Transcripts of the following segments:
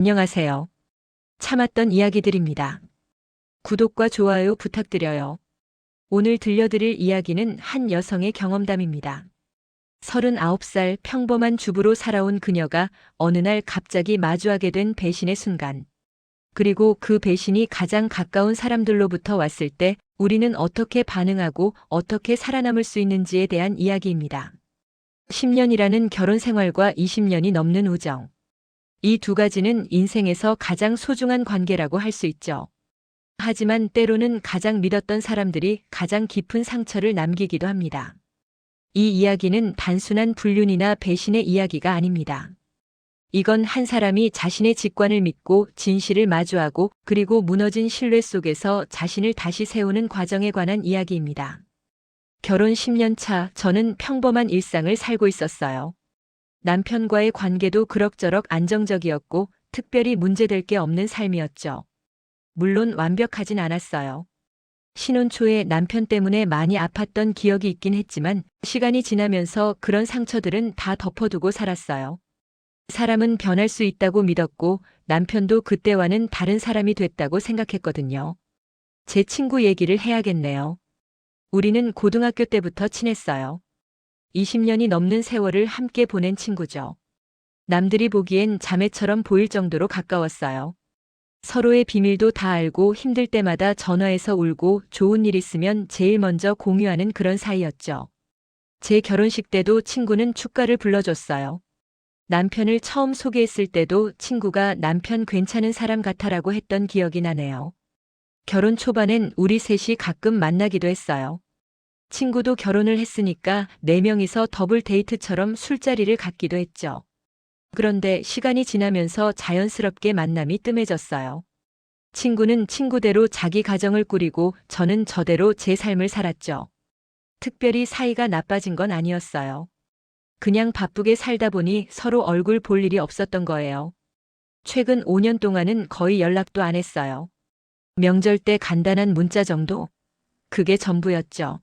안녕하세요. 참았던 이야기들입니다. 구독과 좋아요 부탁드려요. 오늘 들려드릴 이야기는 한 여성의 경험담입니다. 39살 평범한 주부로 살아온 그녀가 어느 날 갑자기 마주하게 된 배신의 순간, 그리고 그 배신이 가장 가까운 사람들로부터 왔을 때 우리는 어떻게 반응하고 어떻게 살아남을 수 있는지에 대한 이야기입니다. 10년이라는 결혼 생활과 20년이 넘는 우정. 이 두 가지는 인생에서 가장 소중한 관계라고 할 수 있죠. 하지만 때로는 가장 믿었던 사람들이 가장 깊은 상처를 남기기도 합니다. 이 이야기는 단순한 불륜이나 배신의 이야기가 아닙니다. 이건 한 사람이 자신의 직관을 믿고 진실을 마주하고 그리고 무너진 신뢰 속에서 자신을 다시 세우는 과정에 관한 이야기입니다. 결혼 10년 차 저는 평범한 일상을 살고 있었어요. 남편과의 관계도 그럭저럭 안정적이었고 특별히 문제될 게 없는 삶이었죠. 물론 완벽하진 않았어요. 신혼 초에 남편 때문에 많이 아팠던 기억이 있긴 했지만 시간이 지나면서 그런 상처들은 다 덮어두고 살았어요. 사람은 변할 수 있다고 믿었고 남편도 그때와는 다른 사람이 됐다고 생각했거든요. 제 친구 얘기를 해야겠네요. 우리는 고등학교 때부터 친했어요. 20년이 넘는 세월을 함께 보낸 친구죠. 남들이 보기엔 자매처럼 보일 정도로 가까웠어요. 서로의 비밀도 다 알고 힘들 때마다 전화해서 울고 좋은 일 있으면 제일 먼저 공유하는 그런 사이였죠. 제 결혼식 때도 친구는 축가를 불러줬어요. 남편을 처음 소개했을 때도 친구가 남편 괜찮은 사람 같아라고 했던 기억이 나네요. 결혼 초반엔 우리 셋이 가끔 만나기도 했어요. 친구도 결혼을 했으니까 4명이서 더블 데이트처럼 술자리를 갖기도 했죠. 그런데 시간이 지나면서 자연스럽게 만남이 뜸해졌어요. 친구는 친구대로 자기 가정을 꾸리고 저는 저대로 제 삶을 살았죠. 특별히 사이가 나빠진 건 아니었어요. 그냥 바쁘게 살다 보니 서로 얼굴 볼 일이 없었던 거예요. 최근 5년 동안은 거의 연락도 안 했어요. 명절 때 간단한 문자 정도? 그게 전부였죠.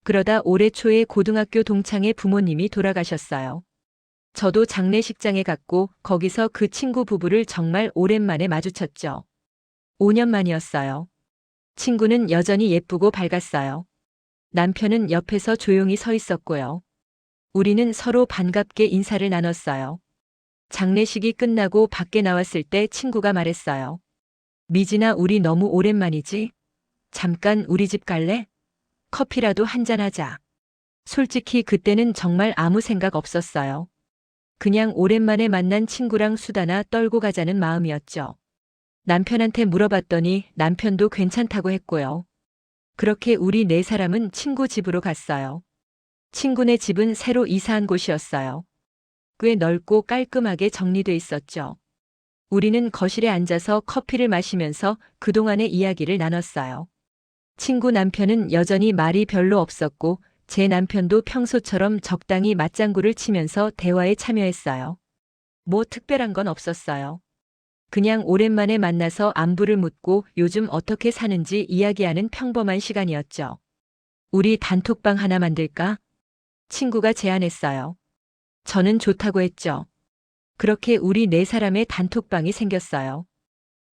그러다 올해 초에 고등학교 동창의 부모님이 돌아가셨어요. 저도 장례식장에 갔고 거기서 그 친구 부부를 정말 오랜만에 마주쳤죠. 5년 만이었어요. 친구는 여전히 예쁘고 밝았어요. 남편은 옆에서 조용히 서 있었고요. 우리는 서로 반갑게 인사를 나눴어요. 장례식이 끝나고 밖에 나왔을 때 친구가 말했어요. 미진아, 우리 너무 오랜만이지? 잠깐 우리 집 갈래? 커피라도 한잔하자. 솔직히 그때는 정말 아무 생각 없었어요. 그냥 오랜만에 만난 친구랑 수다나 떨고 가자는 마음이었죠. 남편한테 물어봤더니 남편도 괜찮다고 했고요. 그렇게 우리 4사람은 친구 집으로 갔어요. 친구네 집은 새로 이사한 곳이었어요. 꽤 넓고 깔끔하게 정리돼 있었죠. 우리는 거실에 앉아서 커피를 마시면서 그동안의 이야기를 나눴어요. 친구 남편은 여전히 말이 별로 없었고 제 남편도 평소처럼 적당히 맞장구를 치면서 대화에 참여했어요. 뭐 특별한 건 없었어요. 그냥 오랜만에 만나서 안부를 묻고 요즘 어떻게 사는지 이야기하는 평범한 시간이었죠. 우리 단톡방 하나 만들까? 친구가 제안했어요. 저는 좋다고 했죠. 그렇게 우리 4사람의 단톡방이 생겼어요.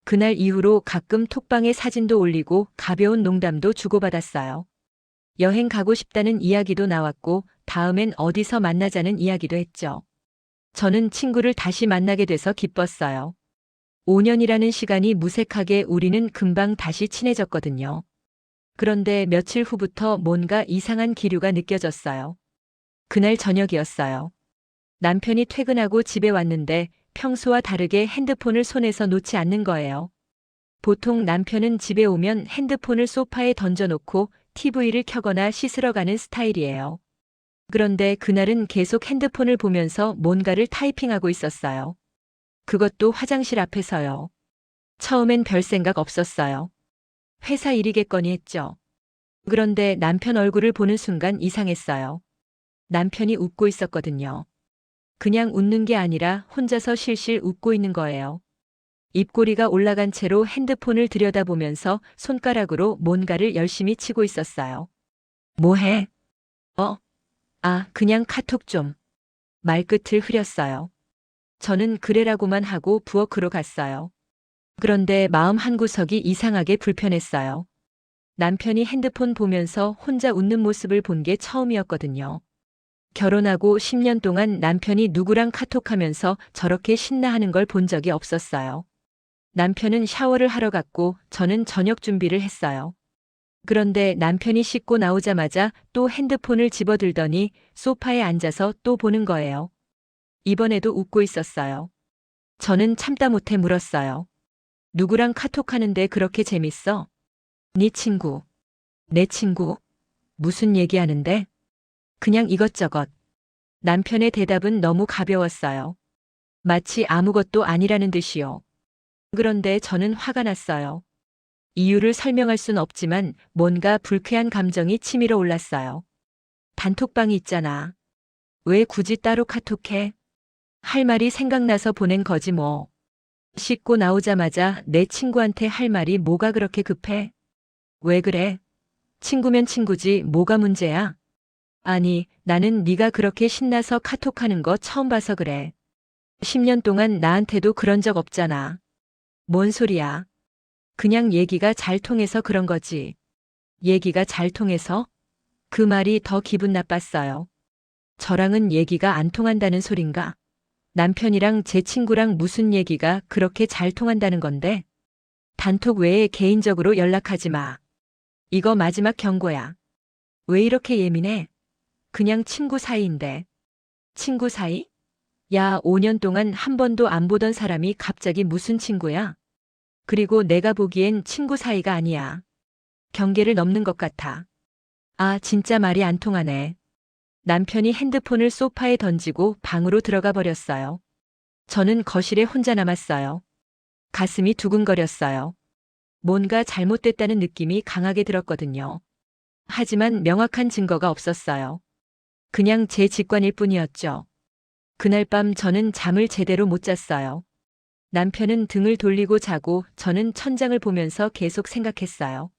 그날 이후로 가끔 톡방에 사진도 올리고 가벼운 농담도 주고받았어요. 여행 가고 싶다는 이야기도 나왔고 다음엔 어디서 만나자는 이야기도 했죠. 저는 친구를 다시 만나게 돼서 기뻤어요. 5년이라는 시간이 무색하게 우리는 금방 다시 친해졌거든요. 그런데 며칠 후부터 뭔가 이상한 기류가 느껴졌어요. 그날 저녁이었어요. 남편이 퇴근하고 집에 왔는데 평소와 다르게 핸드폰을 손에서 놓지 않는 거예요. 보통 남편은 집에 오면 핸드폰을 소파에 던져놓고 TV를 켜거나 씻으러 가는 스타일이에요. 그런데 그날은 계속 핸드폰을 보면서 뭔가를 타이핑하고 있었어요. 그것도 화장실 앞에서요. 처음엔 별 생각 없었어요. 회사 일이겠거니 했죠. 그런데 남편 얼굴을 보는 순간 이상했어요. 남편이 웃고 있었거든요. 그냥 웃는 게 아니라 혼자서 실실 웃고 있는 거예요. 입꼬리가 올라간 채로 핸드폰을 들여다보면서 손가락으로 뭔가를 열심히 치고 있었어요. 뭐 해? 그냥 카톡 좀. 말끝을 흐렸어요. 저는 그래라고만 하고 부엌으로 갔어요. 그런데 마음 한구석이 이상하게 불편했어요. 남편이 핸드폰 보면서 혼자 웃는 모습을 본 게 처음이었거든요. 결혼하고 10년 동안 남편이 누구랑 카톡하면서 저렇게 신나하는 걸 본 적이 없었어요. 남편은 샤워를 하러 갔고 저는 저녁 준비를 했어요. 그런데 남편이 씻고 나오자마자 또 핸드폰을 집어들더니 소파에 앉아서 또 보는 거예요. 이번에도 웃고 있었어요. 저는 참다 못해 물었어요. 누구랑 카톡하는데 그렇게 재밌어? 네 친구. 내 친구? 무슨 얘기하는데? 그냥 이것저것. 남편의 대답은 너무 가벼웠어요. 마치 아무것도 아니라는 듯이요. 그런데 저는 화가 났어요. 이유를 설명할 순 없지만 뭔가 불쾌한 감정이 치밀어 올랐어요. 단톡방이 있잖아. 왜 굳이 따로 카톡해? 할 말이 생각나서 보낸 거지 뭐. 씻고 나오자마자 내 친구한테 할 말이 뭐가 그렇게 급해? 왜 그래? 친구면 친구지 뭐가 문제야? 아니, 나는 네가 그렇게 신나서 카톡하는 거 처음 봐서 그래. 10년 동안 나한테도 그런 적 없잖아. 뭔 소리야? 그냥 얘기가 잘 통해서 그런 거지. 얘기가 잘 통해서? 그 말이 더 기분 나빴어요. 저랑은 얘기가 안 통한다는 소린가? 남편이랑 제 친구랑 무슨 얘기가 그렇게 잘 통한다는 건데? 단톡 외에 개인적으로 연락하지 마. 이거 마지막 경고야. 왜 이렇게 예민해? 그냥 친구 사이인데. 친구 사이? 야, 5년 동안 한 번도 안 보던 사람이 갑자기 무슨 친구야? 그리고 내가 보기엔 친구 사이가 아니야. 경계를 넘는 것 같아. 아, 진짜 말이 안 통하네. 남편이 핸드폰을 소파에 던지고 방으로 들어가 버렸어요. 저는 거실에 혼자 남았어요. 가슴이 두근거렸어요. 뭔가 잘못됐다는 느낌이 강하게 들었거든요. 하지만 명확한 증거가 없었어요. 그냥 제 직관일 뿐이었죠. 그날 밤 저는 잠을 제대로 못 잤어요. 남편은 등을 돌리고 자고 저는 천장을 보면서 계속 생각했어요.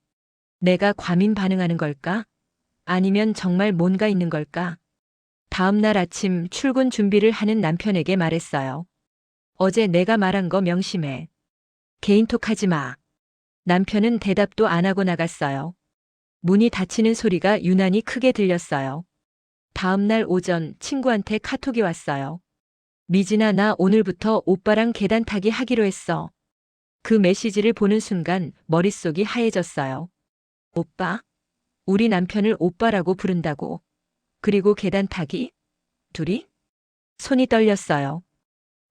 내가 과민 반응하는 걸까? 아니면 정말 뭔가 있는 걸까? 다음 날 아침 출근 준비를 하는 남편에게 말했어요. 어제 내가 말한 거 명심해. 개인톡 하지 마. 남편은 대답도 안 하고 나갔어요. 문이 닫히는 소리가 유난히 크게 들렸어요. 다음 날 오전 친구한테 카톡이 왔어요. 미진아, 나 오늘부터 오빠랑 계단 타기 하기로 했어. 그 메시지를 보는 순간 머릿속이 하얘졌어요. 오빠? 우리 남편을 오빠라고 부른다고. 그리고 계단 타기? 둘이? 손이 떨렸어요.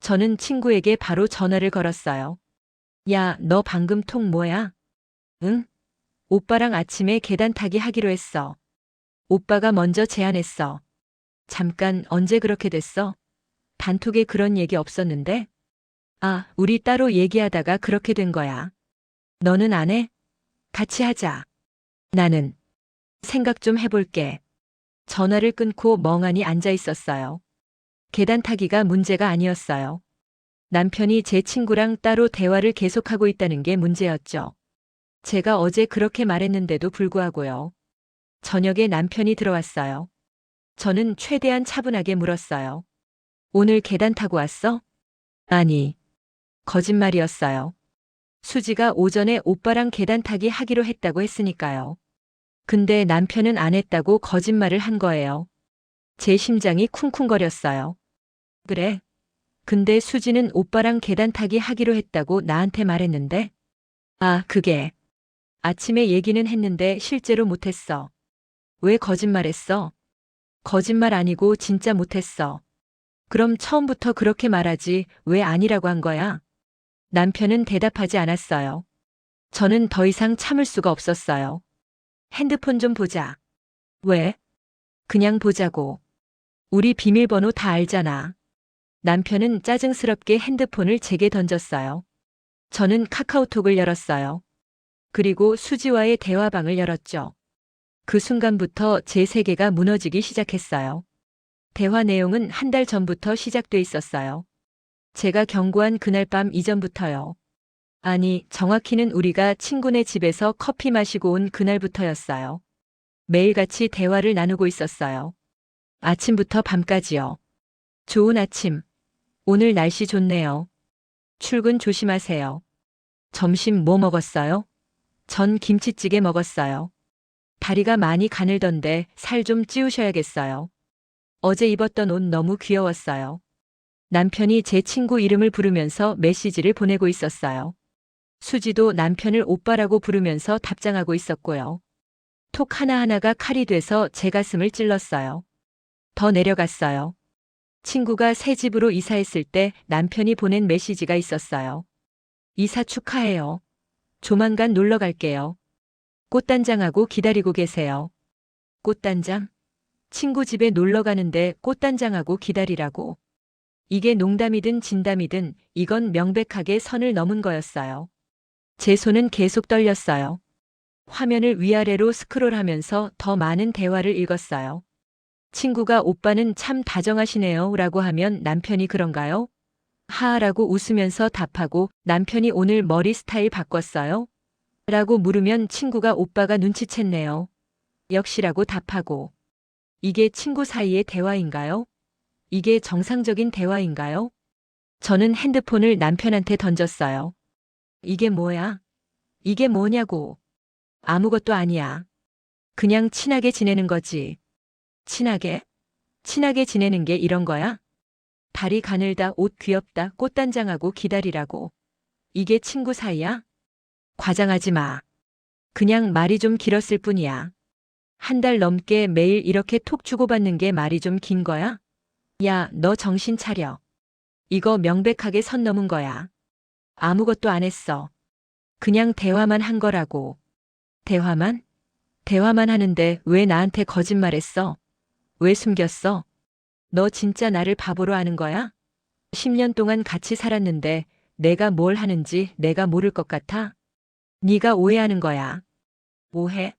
저는 친구에게 바로 전화를 걸었어요. 야, 너 방금 톡 뭐야? 응? 오빠랑 아침에 계단 타기 하기로 했어. 오빠가 먼저 제안했어. 잠깐, 언제 그렇게 됐어? 단톡에 그런 얘기 없었는데? 아, 우리 따로 얘기하다가 그렇게 된 거야. 너는 안 해? 같이 하자. 나는 생각 좀 해볼게. 전화를 끊고 멍하니 앉아 있었어요. 계단 타기가 문제가 아니었어요. 남편이 제 친구랑 따로 대화를 계속하고 있다는 게 문제였죠. 제가 어제 그렇게 말했는데도 불구하고요. 저녁에 남편이 들어왔어요. 저는 최대한 차분하게 물었어요. 오늘 계단 타고 왔어? 아니, 거짓말이었어요. 수지가 오전에 오빠랑 계단 타기 하기로 했다고 했으니까요. 근데 남편은 안 했다고 거짓말을 한 거예요. 제 심장이 쿵쿵거렸어요. 그래. 근데 수지는 오빠랑 계단 타기 하기로 했다고 나한테 말했는데? 아, 그게. 아침에 얘기는 했는데 실제로 못했어. 왜 거짓말했어? 거짓말 아니고 진짜 못했어. 그럼 처음부터 그렇게 말하지 왜 아니라고 한 거야? 남편은 대답하지 않았어요. 저는 더 이상 참을 수가 없었어요. 핸드폰 좀 보자. 왜? 그냥 보자고. 우리 비밀번호 다 알잖아. 남편은 짜증스럽게 핸드폰을 제게 던졌어요. 저는 카카오톡을 열었어요. 그리고 수지와의 대화방을 열었죠. 그 순간부터 제 세계가 무너지기 시작했어요. 대화 내용은 한 달 전부터 시작돼 있었어요. 제가 경고한 그날 밤 이전부터요. 아니, 정확히는 우리가 친구네 집에서 커피 마시고 온 그날부터였어요. 매일같이 대화를 나누고 있었어요. 아침부터 밤까지요. 좋은 아침. 오늘 날씨 좋네요. 출근 조심하세요. 점심 뭐 먹었어요? 전 김치찌개 먹었어요. 다리가 많이 가늘던데 살 좀 찌우셔야겠어요. 어제 입었던 옷 너무 귀여웠어요. 남편이 제 친구 이름을 부르면서 메시지를 보내고 있었어요. 수지도 남편을 오빠라고 부르면서 답장하고 있었고요. 톡 하나하나가 칼이 돼서 제 가슴을 찔렀어요. 더 내려갔어요. 친구가 새 집으로 이사했을 때 남편이 보낸 메시지가 있었어요. 이사 축하해요. 조만간 놀러 갈게요. 꽃단장하고 기다리고 계세요. 꽃단장? 친구 집에 놀러 가는데 꽃단장하고 기다리라고. 이게 농담이든 진담이든 이건 명백하게 선을 넘은 거였어요. 제 손은 계속 떨렸어요. 화면을 위아래로 스크롤하면서 더 많은 대화를 읽었어요. 친구가 오빠는 참 다정하시네요 라고 하면 남편이 그런가요? 하하라고 웃으면서 답하고 남편이 오늘 머리 스타일 바꿨어요? 라고 물으면 친구가 오빠가 눈치챘네요. 역시라고 답하고. 이게 친구 사이의 대화인가요? 이게 정상적인 대화인가요? 저는 핸드폰을 남편한테 던졌어요. 이게 뭐야? 이게 뭐냐고. 아무것도 아니야. 그냥 친하게 지내는 거지. 친하게? 친하게 지내는 게 이런 거야? 다리 가늘다, 옷 귀엽다, 꽃단장하고 기다리라고. 이게 친구 사이야? 과장하지 마. 그냥 말이 좀 길었을 뿐이야. 한 달 넘게 매일 이렇게 톡 주고받는 게 말이 좀 긴 거야? 야, 너 정신 차려. 이거 명백하게 선 넘은 거야. 아무것도 안 했어. 그냥 대화만 한 거라고. 대화만? 대화만 하는데 왜 나한테 거짓말했어? 왜 숨겼어? 너 진짜 나를 바보로 아는 거야? 10년 동안 같이 살았는데 내가 뭘 하는지 내가 모를 것 같아? 네가 오해하는 거야. 오해?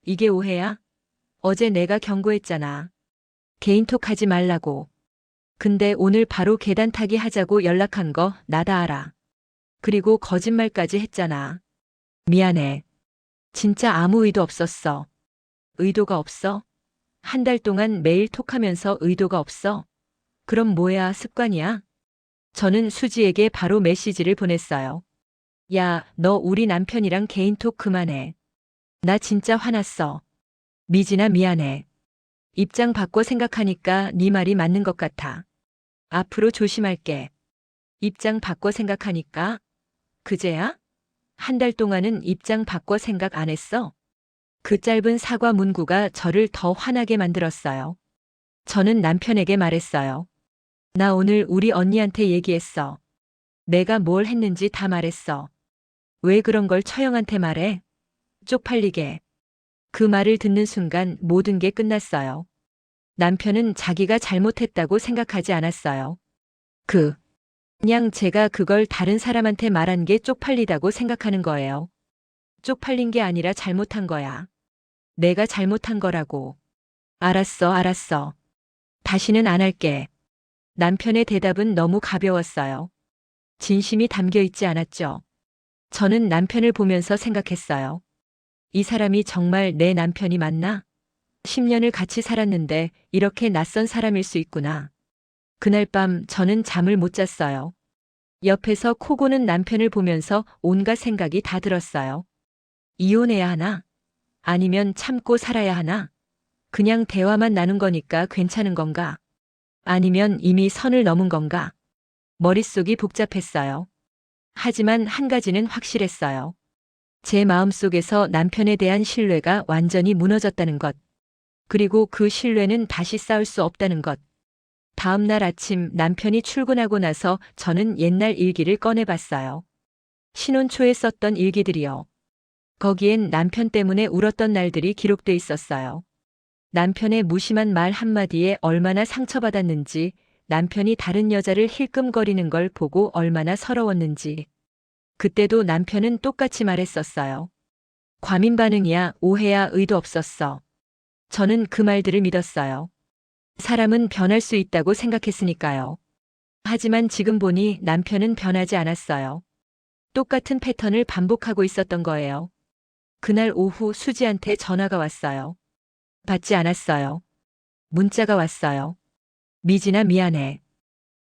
이게 오해야? 어제 내가 경고했잖아. 개인톡 하지 말라고. 근데 오늘 바로 계단 타기 하자고 연락한 거 나다 알아. 그리고 거짓말까지 했잖아. 미안해. 진짜 아무 의도 없었어. 의도가 없어? 한 달 동안 매일 톡하면서 의도가 없어? 그럼 뭐야, 습관이야? 저는 수지에게 바로 메시지를 보냈어요. 야, 너 우리 남편이랑 개인톡 그만해. 나 진짜 화났어. 미진아 미안해. 입장 바꿔 생각하니까 네 말이 맞는 것 같아. 앞으로 조심할게. 입장 바꿔 생각하니까? 그제야? 한 달 동안은 입장 바꿔 생각 안 했어? 그 짧은 사과 문구가 저를 더 화나게 만들었어요. 저는 남편에게 말했어요. 나 오늘 우리 언니한테 얘기했어. 내가 뭘 했는지 다 말했어. 왜 그런 걸 처형한테 말해? 쪽팔리게. 그 말을 듣는 순간 모든 게 끝났어요. 남편은 자기가 잘못했다고 생각하지 않았어요. 그냥 제가 그걸 다른 사람한테 말한 게 쪽팔리다고 생각하는 거예요. 쪽팔린 게 아니라 잘못한 거야. 내가 잘못한 거라고. 알았어, 알았어. 다시는 안 할게. 남편의 대답은 너무 가벼웠어요. 진심이 담겨 있지 않았죠. 저는 남편을 보면서 생각했어요. 이 사람이 정말 내 남편이 맞나? 10년을 같이 살았는데 이렇게 낯선 사람일 수 있구나. 그날 밤 저는 잠을 못 잤어요. 옆에서 코 고는 남편을 보면서 온갖 생각이 다 들었어요. 이혼해야 하나? 아니면 참고 살아야 하나? 그냥 대화만 나눈 거니까 괜찮은 건가? 아니면 이미 선을 넘은 건가? 머릿속이 복잡했어요. 하지만 한 가지는 확실했어요. 제 마음속에서 남편에 대한 신뢰가 완전히 무너졌다는 것. 그리고 그 신뢰는 다시 쌓을 수 없다는 것. 다음 날 아침 남편이 출근하고 나서 저는 옛날 일기를 꺼내봤어요. 신혼 초에 썼던 일기들이요. 거기엔 남편 때문에 울었던 날들이 기록돼 있었어요. 남편의 무심한 말 한마디에 얼마나 상처받았는지, 남편이 다른 여자를 힐끔거리는 걸 보고 얼마나 서러웠는지. 그때도 남편은 똑같이 말했었어요. 과민 반응이야, 오해야, 의도 없었어. 저는 그 말들을 믿었어요. 사람은 변할 수 있다고 생각했으니까요. 하지만 지금 보니 남편은 변하지 않았어요. 똑같은 패턴을 반복하고 있었던 거예요. 그날 오후 수지한테 전화가 왔어요. 받지 않았어요. 문자가 왔어요. 미진아 미안해.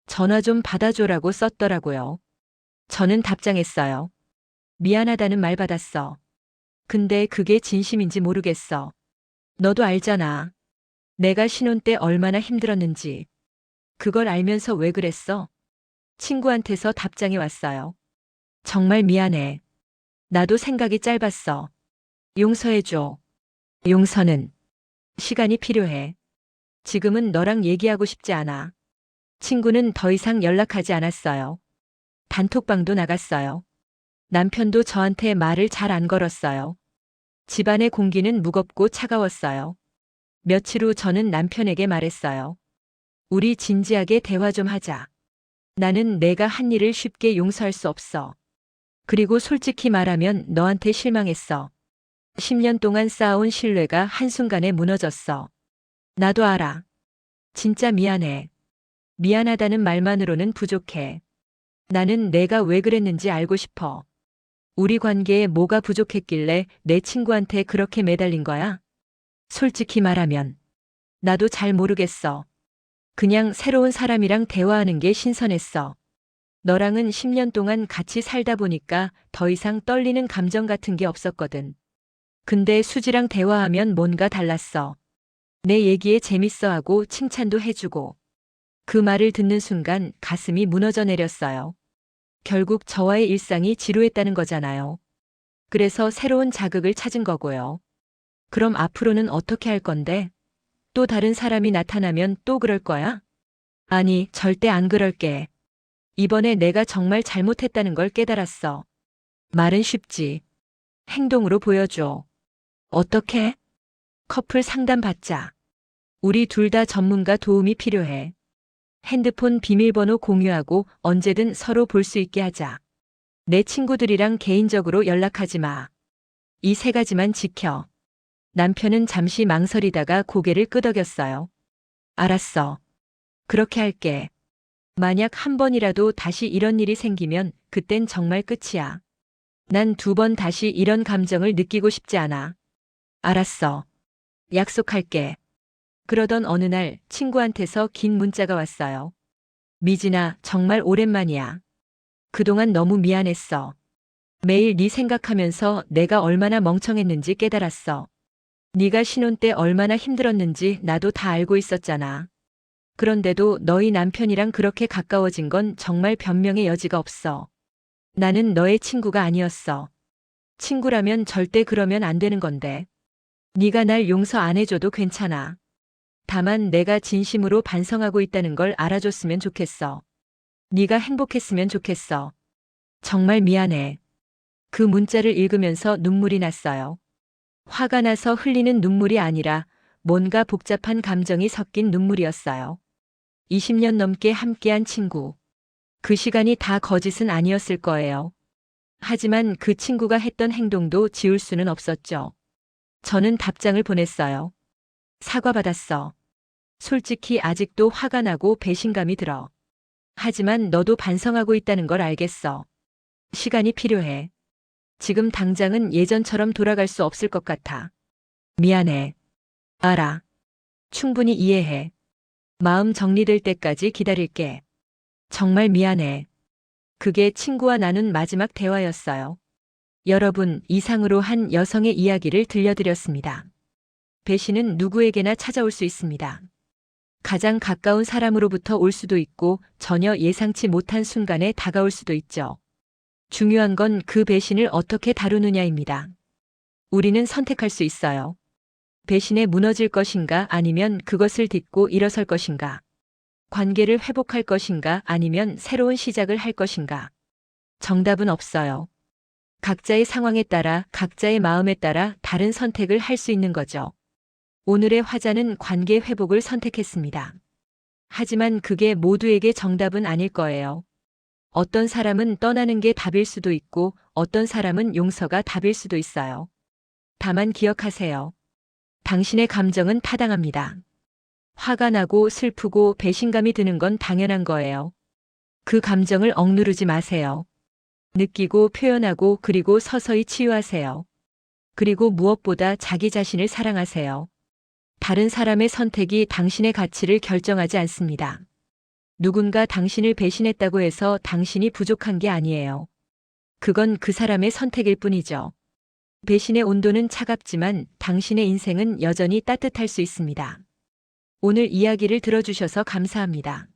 전화 좀 받아줘라고 썼더라고요. 저는 답장했어요. 미안하다는 말 받았어. 근데 그게 진심인지 모르겠어. 너도 알잖아. 내가 신혼 때 얼마나 힘들었는지. 그걸 알면서 왜 그랬어? 친구한테서 답장이 왔어요. 정말 미안해. 나도 생각이 짧았어. 용서해줘. 용서는 시간이 필요해. 지금은 너랑 얘기하고 싶지 않아. 친구는 더 이상 연락하지 않았어요. 단톡방도 나갔어요. 남편도 저한테 말을 잘 안 걸었어요. 집안의 공기는 무겁고 차가웠어요. 며칠 후 저는 남편에게 말했어요. 우리 진지하게 대화 좀 하자. 나는 내가 한 일을 쉽게 용서할 수 없어. 그리고 솔직히 말하면 너한테 실망했어. 10년 동안 쌓아온 신뢰가 한순간에 무너졌어. 나도 알아. 진짜 미안해. 미안하다는 말만으로는 부족해. 나는 내가 왜 그랬는지 알고 싶어. 우리 관계에 뭐가 부족했길래 내 친구한테 그렇게 매달린 거야? 솔직히 말하면 나도 잘 모르겠어. 그냥 새로운 사람이랑 대화하는 게 신선했어. 너랑은 10년 동안 같이 살다 보니까 더 이상 떨리는 감정 같은 게 없었거든. 근데 수지랑 대화하면 뭔가 달랐어. 내 얘기에 재밌어하고 칭찬도 해주고. 그 말을 듣는 순간 가슴이 무너져 내렸어요. 결국 저와의 일상이 지루했다는 거잖아요. 그래서 새로운 자극을 찾은 거고요. 그럼 앞으로는 어떻게 할 건데? 또 다른 사람이 나타나면 또 그럴 거야? 아니, 절대 안 그럴게. 이번에 내가 정말 잘못했다는 걸 깨달았어. 말은 쉽지. 행동으로 보여줘. 어떻게? 커플 상담 받자. 우리 둘 다 전문가 도움이 필요해. 핸드폰 비밀번호 공유하고 언제든 서로 볼 수 있게 하자. 내 친구들이랑 개인적으로 연락하지 마. 이 세 가지만 지켜. 남편은 잠시 망설이다가 고개를 끄덕였어요. 알았어. 그렇게 할게. 만약 한 번이라도 다시 이런 일이 생기면 그땐 정말 끝이야. 난 2번 다시 이런 감정을 느끼고 싶지 않아. 알았어. 약속할게. 그러던 어느 날 친구한테서 긴 문자가 왔어요. 미진아, 정말 오랜만이야. 그동안 너무 미안했어. 매일 네 생각하면서 내가 얼마나 멍청했는지 깨달았어. 네가 신혼 때 얼마나 힘들었는지 나도 다 알고 있었잖아. 그런데도 너희 남편이랑 그렇게 가까워진 건 정말 변명의 여지가 없어. 나는 너의 친구가 아니었어. 친구라면 절대 그러면 안 되는 건데. 네가 날 용서 안 해줘도 괜찮아. 다만 내가 진심으로 반성하고 있다는 걸 알아줬으면 좋겠어. 네가 행복했으면 좋겠어. 정말 미안해. 그 문자를 읽으면서 눈물이 났어요. 화가 나서 흘리는 눈물이 아니라 뭔가 복잡한 감정이 섞인 눈물이었어요. 20년 넘게 함께한 친구. 그 시간이 다 거짓은 아니었을 거예요. 하지만 그 친구가 했던 행동도 지울 수는 없었죠. 저는 답장을 보냈어요. 사과받았어. 솔직히 아직도 화가 나고 배신감이 들어. 하지만 너도 반성하고 있다는 걸 알겠어. 시간이 필요해. 지금 당장은 예전처럼 돌아갈 수 없을 것 같아. 미안해. 알아. 충분히 이해해. 마음 정리될 때까지 기다릴게. 정말 미안해. 그게 친구와 나눈 마지막 대화였어요. 여러분, 이상으로 한 여성의 이야기를 들려드렸습니다. 배신은 누구에게나 찾아올 수 있습니다. 가장 가까운 사람으로부터 올 수도 있고 전혀 예상치 못한 순간에 다가올 수도 있죠. 중요한 건 그 배신을 어떻게 다루느냐입니다. 우리는 선택할 수 있어요. 배신에 무너질 것인가 아니면 그것을 딛고 일어설 것인가. 관계를 회복할 것인가 아니면 새로운 시작을 할 것인가. 정답은 없어요. 각자의 상황에 따라 각자의 마음에 따라 다른 선택을 할 수 있는 거죠. 오늘의 화자는 관계 회복을 선택했습니다. 하지만 그게 모두에게 정답은 아닐 거예요. 어떤 사람은 떠나는 게 답일 수도 있고 어떤 사람은 용서가 답일 수도 있어요. 다만 기억하세요. 당신의 감정은 타당합니다. 화가 나고 슬프고 배신감이 드는 건 당연한 거예요. 그 감정을 억누르지 마세요. 느끼고 표현하고 그리고 서서히 치유하세요. 그리고 무엇보다 자기 자신을 사랑하세요. 다른 사람의 선택이 당신의 가치를 결정하지 않습니다. 누군가 당신을 배신했다고 해서 당신이 부족한 게 아니에요. 그건 그 사람의 선택일 뿐이죠. 배신의 온도는 차갑지만 당신의 인생은 여전히 따뜻할 수 있습니다. 오늘 이야기를 들어주셔서 감사합니다.